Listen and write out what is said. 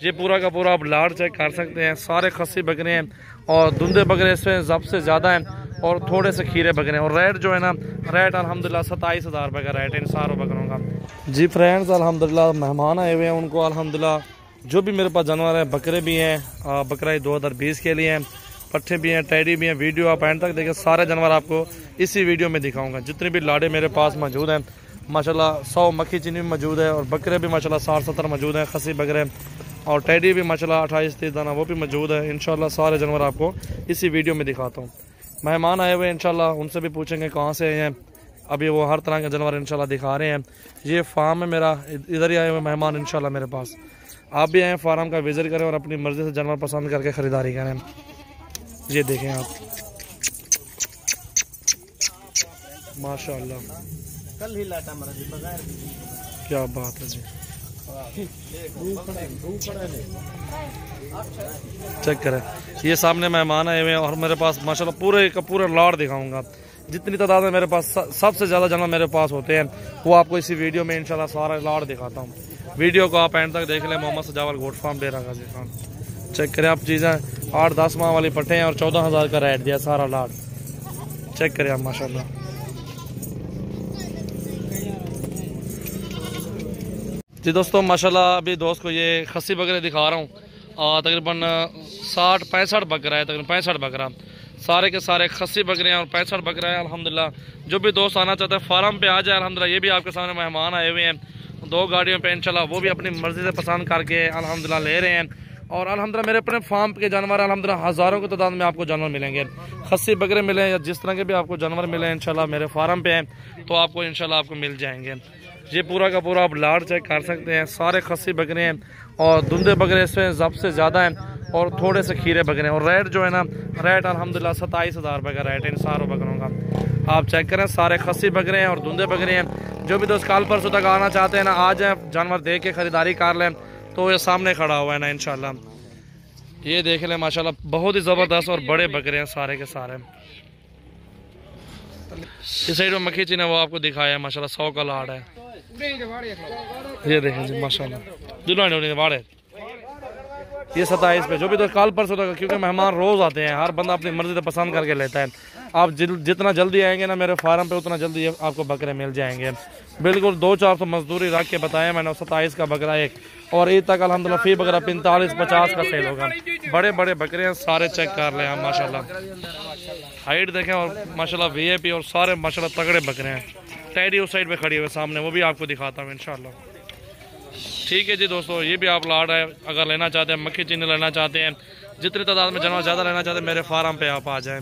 ये पूरा का पूरा आप लाड़ चेक कर सकते हैं। सारे खस्सी बकरे हैं और धुंधे बकरे इसमें सबसे ज़्यादा हैं और थोड़े से खीरे बकरे हैं। और रेट जो है ना, रेट अल्हम्दुलिल्लाह 27,000 रुपये का रेट है इन सारों बकरों का। जी फ्रेंड्स, अल्हम्दुलिल्लाह मेहमान आए हुए हैं, उनको अल्हम्दुलिल्लाह जो भी मेरे पास जानवर है, बकरे भी हैं, बकरा 2020 के लिए हैं, पट्ठे भी हैं, टैडी भी हैं। वीडियो आप एंड तक देखें, सारे जानवर आपको इसी वीडियो में दिखाऊंगा। जितने भी लाड़े मेरे पास मौजूद हैं माशाल्लाह 100 मक्खी चीनी भी मौजूद है और बकरे भी माशाल्लाह 60-70 मौजूद हैं, खस्सी बकरे और टैडी भी माशाल्लाह 28-30 दाना वो भी मौजूद है। इंशाल्लाह सारे जानवर आपको इसी वीडियो में दिखाता हूँ। मेहमान आए हुए हैं, इंशाल्लाह उनसे भी पूछेंगे कहाँ से आए हैं। अभी वो हर तरह के जानवर इंशाल्लाह दिखा रहे हैं। ये फार्म है मेरा, इधर ही आए हुए मेहमान इंशाल्लाह मेरे पास। आप भी आए फार्म का विजिट करें और अपनी मर्जी से जानवर पसंद करके ख़रीदारी करें। ये देखें आप, माशाल्लाह कल ही लाटा मरा जी बगैर क्या बात है जी। चेक करें, ये सामने मेहमान आए हुए हैं और मेरे पास माशाल्लाह पूरे का पूरा लाड़ दिखाऊंगा। जितनी तादाद में मेरे पास सबसे ज़्यादा जानवर मेरे पास होते हैं वो आपको इसी वीडियो में इंशाल्लाह सारा लाड़ दिखाता हूँ। वीडियो को आप एंड तक देख लें। मोहम्मद सजावल गोट फार्म डेरा गाजी खान। चेक करें आप, चीज़ें 8-10 माह वाली पट्टे हैं और 14,000 का रेट दिया सारा लाड़। चेक करें आप माशाल्लाह। जी दोस्तों, माशाल्लाह अभी दोस्त को ये खस्सी बकरे दिखा रहा हूँ। तकरीबन 60-65 बकरा है, तकरीबन 65 बकरा, सारे के सारे खस्सी बकरे हैं और 65 बकरा है। अल्हम्दुलिल्लाह जो भी दोस्त आना चाहता है फार्म पे आ जाए। अल्हम्दुलिल्लाह ये भी आपके सामने मेहमान आए हुए हैं 2 गाड़ियों पे, इंशाल्लाह वो भी अपनी मर्जी से पसंद करके अल्हम्दुलिल्लाह ले रहे हैं। और अल्हम्दुलिल्लाह मेरे अपने फार्म के जानवर अल्हम्दुलिल्लाह हज़ारों की तादाद में आपको जानवर मिलेंगे। खस्सी बकरे मिले या जिस तरह के भी आपको जानवर मिले इंशाल्लाह मेरे फार्म पे हैं तो आपको इंशाल्लाह आपको मिल जाएंगे। ये पूरा का पूरा आप लाड़ चेक कर सकते हैं। सारे खस्सी बकरे हैं और धुंधे बकरे इसमें सबसे ज़्यादा हैं और थोड़े से खीरे बकरे हैं। और रेट जो है ना, रेट अल्हम्दुलिल्लाह 27,000 रुपये का रेट है इन सारों बकरों का। आप चेक करें, सारे खस्सी बकरे हैं और धुंधे बकरे हैं। जो भी दोस्त कल परसों तक आना चाहते हैं ना, आ जाए, जानवर देख के ख़रीदारी कर लें। तो ये सामने खड़ा हुआ है ना इंशाल्लाह, ये देख लें माशाल्लाह बहुत ही ज़बरदस्त और बड़े बकरे हैं सारे के सारे। इस साइड में मक्खी चीनी वो आपको दिखाया है माशाल्लाह 100 का लाड़ है। ये देखें जी माशाल्लाह दुल्हन वाड़े, ये 27 पे। जो भी तो कल परसों तक, क्योंकि मेहमान रोज़ आते हैं, हर बंदा अपनी मर्जी से पसंद करके लेता है। आप जितना जल्दी आएंगे ना मेरे फार्म पे उतना जल्दी आपको बकरे मिल जाएंगे। बिल्कुल 200-400 मजदूरी रख के बताया मैंने। 27 का बकरा एक, और ईद तक अल्हम्दुलिल्लाह फी बकरा 45-50 का सेल होगा। बड़े बड़े बकरे हैं सारे, चेक कर लें आप माशाल्लाह। हाइट देखें और माशाल्लाह VIP और सारे माशाल्लाह तगड़े बकरे हैं। टैडी उस साइड पे खड़ी हुई सामने, वो भी आपको दिखाता हूँ इंशाल्लाह। ठीक है जी दोस्तों, ये भी आप लाड़ है, अगर लेना चाहते हैं, मक्खी चीनी लेना चाहते हैं, जितनी तादाद में जानवर ज़्यादा लेना चाहते हैं मेरे फार्म पे आप आ जाएँ।